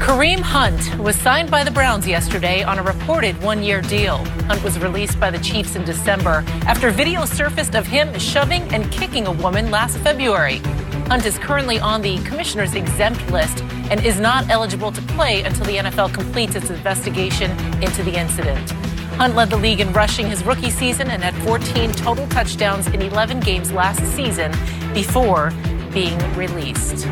Kareem Hunt was signed by the Browns yesterday on a reported one-year deal. Hunt was released by the Chiefs in December after video surfaced of him shoving and kicking a woman last February. Hunt is currently on the commissioner's exempt list and is not eligible to play until the NFL completes its investigation into the incident. Hunt led the league in rushing his rookie season and had 14 total touchdowns in 11 games last season before being released.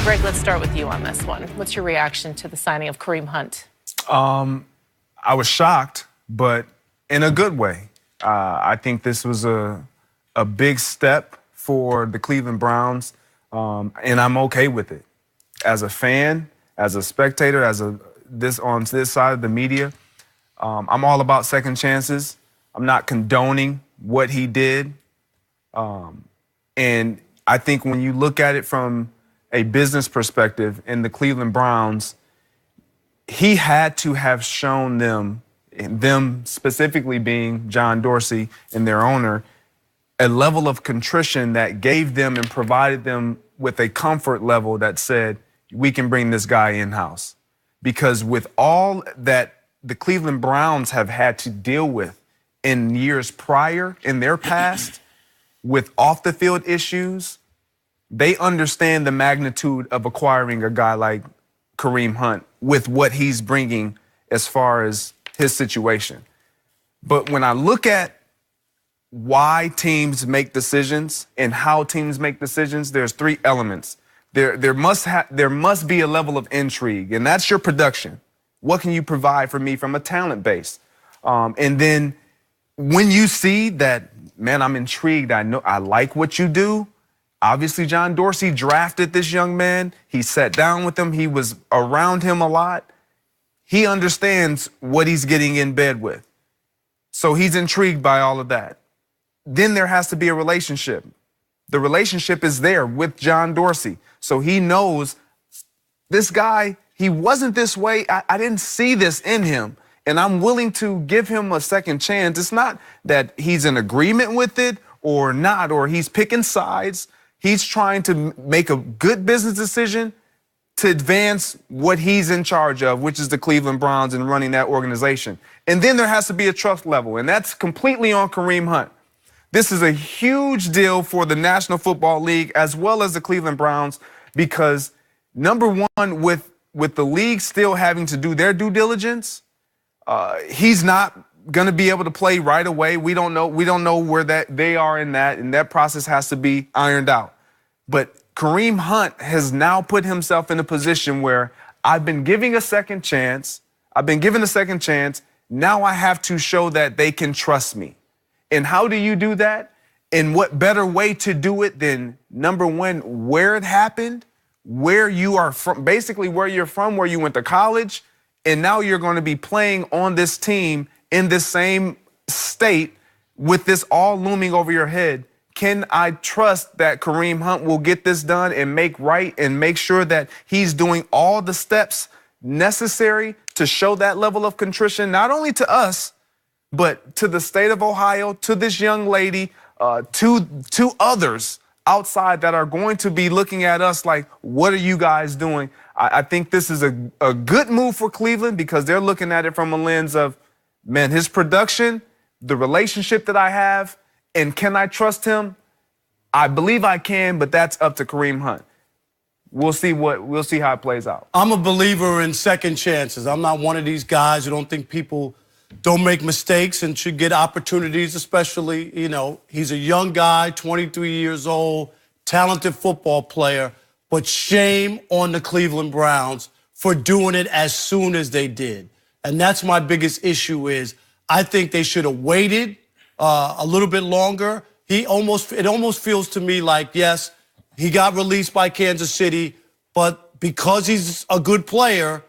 Greg, let's start with you on this one. What's your reaction to the signing of Kareem Hunt? I was shocked, but in a good way. I think this was a big step for the Cleveland Browns, and I'm okay with it. As a fan, as a spectator, on this side of the media, I'm all about second chances. I'm not condoning what he did. And I think when you look at it from a business perspective in the Cleveland Browns, he had to have shown them specifically being John Dorsey and their owner, a level of contrition that gave them and provided them with a comfort level that said, we can bring this guy in-house. Because with all that the Cleveland Browns have had to deal with in years prior, in their past, with off-the-field issues, they understand the magnitude of acquiring a guy like Kareem Hunt with what he's bringing as far as his situation. But when I look at why teams make decisions and how teams make decisions, there's three elements. There must be a level of intrigue, and that's your production. What can you provide for me from a talent base? And then when you see that, man, I'm intrigued, I like what you do. Obviously, John Dorsey drafted this young man. He sat down with him. He was around him a lot. He understands what he's getting in bed with. So he's intrigued by all of that. Then there has to be a relationship. The relationship is there with John Dorsey. So he knows this guy, he wasn't this way. I didn't see this in him. And I'm willing to give him a second chance. It's not that he's in agreement with it or not, or he's picking sides. He's trying to make a good business decision to advance what he's in charge of, which is the Cleveland Browns and running that organization. And then there has to be a trust level, and that's completely on Kareem Hunt. This is a huge deal for the National Football League as well as the Cleveland Browns because, number one, with the league still having to do their due diligence, he's not going to be able to play right away. We don't know where they are in that, and that process has to be ironed out. But Kareem Hunt has now put himself in a position where I've been given a second chance. Now I have to show that they can trust me. And how do you do that? And what better way to do it than, number one, where it happened, where you are from, basically where you're from, where you went to college, and now you're going to be playing on this team in this same state with this all looming over your head. Can I trust that Kareem Hunt will get this done and make right and make sure that he's doing all the steps necessary to show that level of contrition, not only to us, but to the state of Ohio, to this young lady, to others outside that are going to be looking at us like, what are you guys doing? I think this is a good move for Cleveland because they're looking at it from a lens of, man, his production, the relationship that I have, and can I trust him? I believe I can, but that's up to Kareem Hunt. We'll see how it plays out. I'm a believer in second chances. I'm not one of these guys who don't think people don't make mistakes and should get opportunities, especially, he's a young guy, 23 years old, talented football player, but shame on the Cleveland Browns for doing it as soon as they did. And that's my biggest issue is I think they should have waited a little bit longer. It almost feels to me like, yes, he got released by Kansas City, but because he's a good player,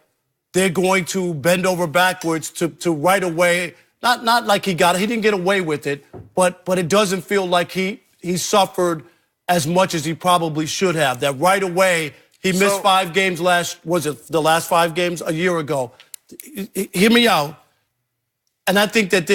they're going to bend over backwards to right away. Not like he didn't get away with it, but it doesn't feel like he suffered as much as he probably should have. That right away, he missed 5 games the last 5 games a year ago. Hear me out. And I think that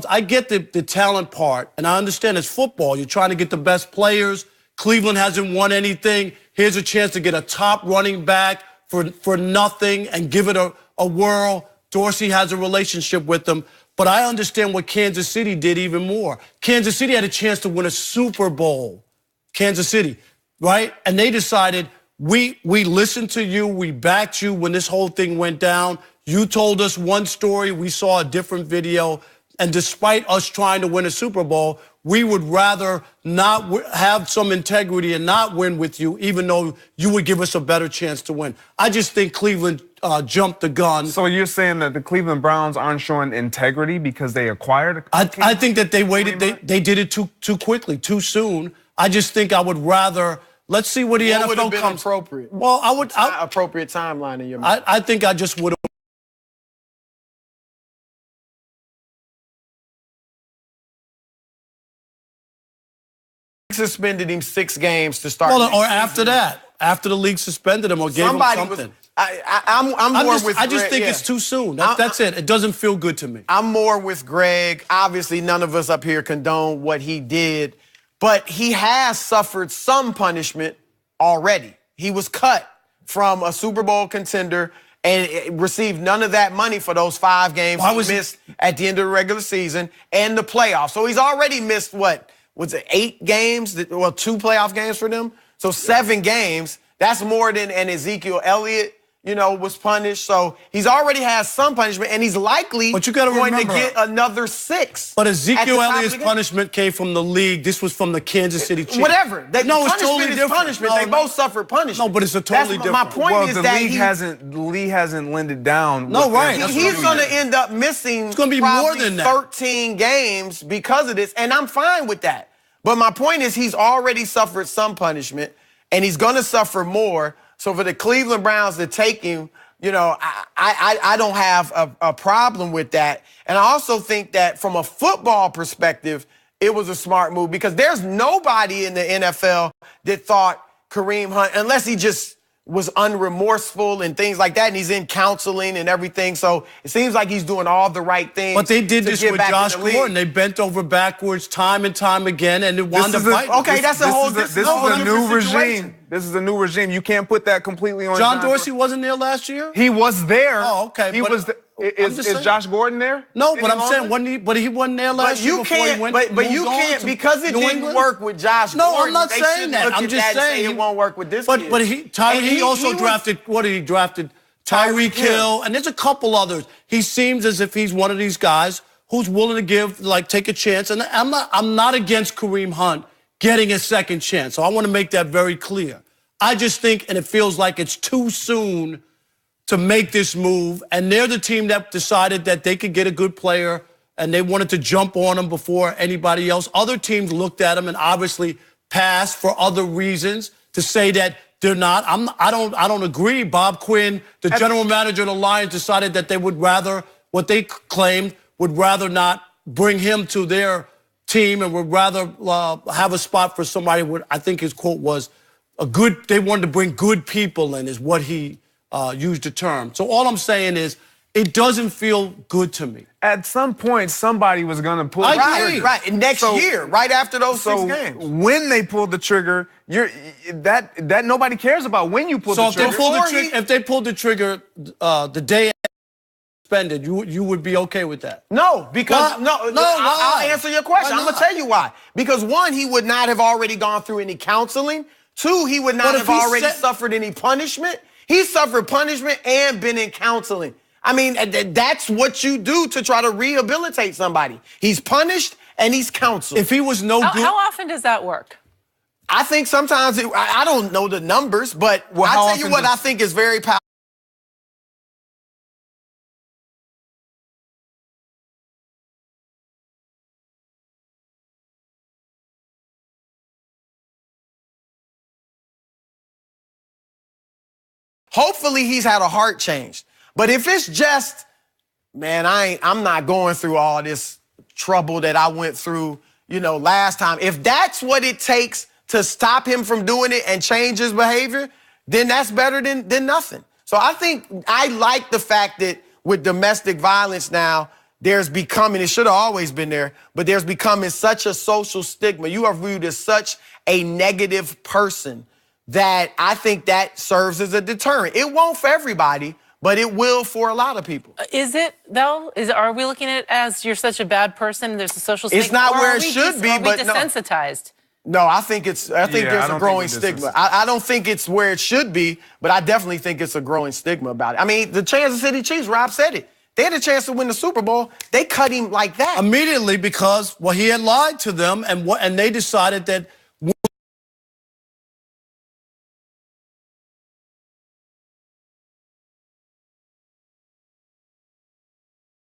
I get the talent part, and I understand it's football. You're trying to get the best players. Cleveland hasn't won anything. Here's a chance to get a top running back for nothing and give it a whirl. Dorsey has a relationship with them. But I understand what Kansas City did even more. Kansas City had a chance to win a Super Bowl. Kansas City, right? And they decided, we listened to you, we backed you when this whole thing went down. You told us one story, we saw a different video. And despite us trying to win a Super Bowl, we would rather not have some integrity and not win with you, even though you would give us a better chance to win. I just think Cleveland jumped the gun. So you're saying that the Cleveland Browns aren't showing integrity because they acquired I think that they waited. They did it too quickly, too soon. I just think I would rather, let's see what the NFL would have been comes. appropriate? Well, Appropriate timeline in your mind. I think I just would have. Suspended him 6 games to start. Well, or after that, after the league suspended him or gave him something. I'm more with Greg. I just think it's too soon. That's it. It doesn't feel good to me. I'm more with Greg. Obviously, none of us up here condone what he did, but he has suffered some punishment already. He was cut from a Super Bowl contender and received none of that money for those 5 games he missed at the end of the regular season and the playoffs. So he's already missed, what, was it 8 games? Well, 2 playoff games for them. So 7 games. That's more than an Ezekiel Elliott, was punished. So he's already has some punishment, and he's likely going to get another 6. But Ezekiel Elliott's punishment came from the league. This was from the Kansas City Chiefs. Whatever. It's totally different. Punishment. They both suffered punishment. No, but it's a totally different. My point is that the league hasn't lended down. No, right. He's going to end up missing. It's going to be more than that. 13 games because of this, and I'm fine with that. But my point is he's already suffered some punishment, and he's going to suffer more. So for the Cleveland Browns to take him, I don't have a problem with that. And I also think that from a football perspective, it was a smart move because there's nobody in the NFL that thought Kareem Hunt, unless he just was unremorseful and things like that, and he's in counseling and everything. So it seems like he's doing all the right things. But they did this with Josh Gordon. They bent over backwards time and time again, and it wound up fighting. Okay, that's a whole different situation. This is a new regime. This is a new regime. You can't put that completely on John Dorsey wasn't there last year? He was there. Oh, okay. He was. Is Josh Gordon there? No, but I'm saying, but he wasn't there last year before he went. But you can't, because it didn't work with Josh Gordon. No, I'm not saying that. I'm just saying it won't work with this kid. But he also drafted, what did he drafted? Tyreek Hill, and there's a couple others. He seems as if he's one of these guys who's willing to take a chance. And I'm not against Kareem Hunt getting a second chance. So I want to make that very clear. I just think, and it feels like it's too soon to make this move, and they're the team that decided that they could get a good player, and they wanted to jump on him before anybody else. Other teams looked at him and obviously passed for other reasons to say that they're not. I don't agree. Bob Quinn, the general manager of the Lions, decided that they would rather, what they claimed, would rather not bring him to their team and would rather have a spot for somebody. I think his quote was, they wanted to bring good people in, is what he used the term. So all I'm saying is, it doesn't feel good to me. At some point, somebody was going to pull the trigger. Right. Next year, right after those 6 games. When they pulled the trigger, that nobody cares about when you pull the trigger. If they pulled the trigger the day suspended, you would be okay with that? No, because I'll answer your question. I'm gonna tell you why. Because 1, he would not have already gone through any counseling. 2, he would not have already suffered any punishment. He suffered punishment and been in counseling. I mean, that's what you do to try to rehabilitate somebody. He's punished and he's counseled. If he was no good. How often does that work? I think sometimes, I don't know the numbers, but I'll tell you what I think is very powerful. Hopefully he's had a heart change. But if it's just, man, I'm not going through all this trouble that I went through, last time. If that's what it takes to stop him from doing it and change his behavior, then that's better than nothing. So I like the fact that with domestic violence now, there's becoming, it should have always been there, but there's becoming such a social stigma. You are viewed as such a negative person that I think that serves as a deterrent. It won't for everybody, but it will for a lot of people. Is it, though? Are we looking at it as you're such a bad person, there's a social stigma? It's not where it should be, but no. Desensitized? No, I think there's a growing stigma. I don't think it's where it should be, but I definitely think it's a growing stigma about it. I mean, the Kansas City Chiefs, Rob said it. They had a chance to win the Super Bowl. They cut him like that. Immediately because, well, he had lied to them, and they decided that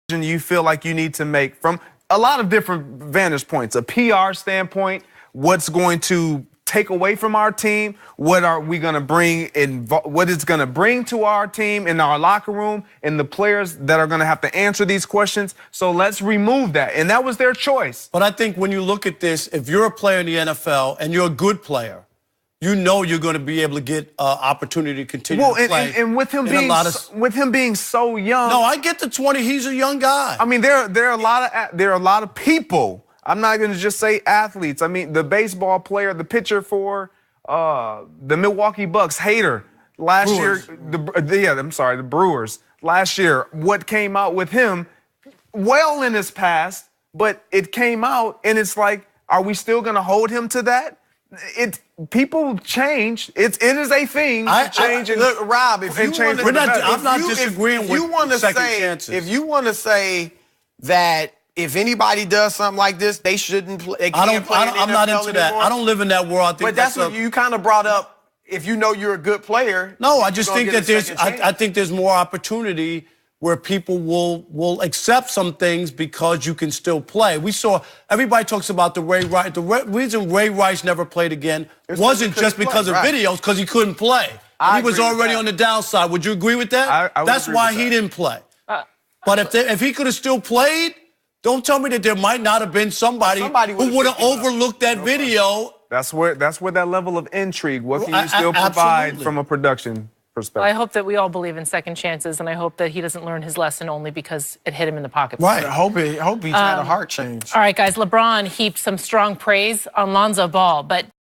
you feel like you need to make from a lot of different vantage points, a PR standpoint, what's going to take away from our team, what are we going to bring in, what it's going to bring to our team in our locker room, and the players that are going to have to answer these questions. So let's remove that. And that was their choice. But I think when you look at this, if you're a player in the NFL and you're a good player, you know you're going to be able to get opportunity to continue to play. And with him being so young. No, I get the 20. He's a young guy. I mean, there are a lot of people. I'm not going to just say athletes. I mean, the baseball player, the pitcher for the Milwaukee Bucks, Hader, last Brewers. year. The Brewers. Last year, what came out with him, well in his past, but it came out, and it's like, are we still going to hold him to that? People change. It is a thing to change. Look, Rob, if you want to, I'm not disagreeing with second chances. If you want to say that if anybody does something like this, they shouldn't play. They can't play in the I'm not NFL into that. anymore. I don't live in that world. I think But that's what you kind of brought up. If you know you're a good player. No, I just think that I think there's more opportunity where people will accept some things because you can still play. We saw, everybody talks about the Ray Rice. The reason Ray Rice never played again wasn't just because of videos, because he couldn't play. He was already on the downside. Would you agree with that? That's why he didn't play. But if he could have still played, don't tell me that there might not have been somebody who would have overlooked that video. That's where that level of intrigue, what can you still provide from a production perspective? Well, I hope that we all believe in second chances, and I hope that he doesn't learn his lesson only because it hit him in the pocket. Right. I hope he's had a heart change. All right, guys, LeBron heaped some strong praise on Lonzo Ball, but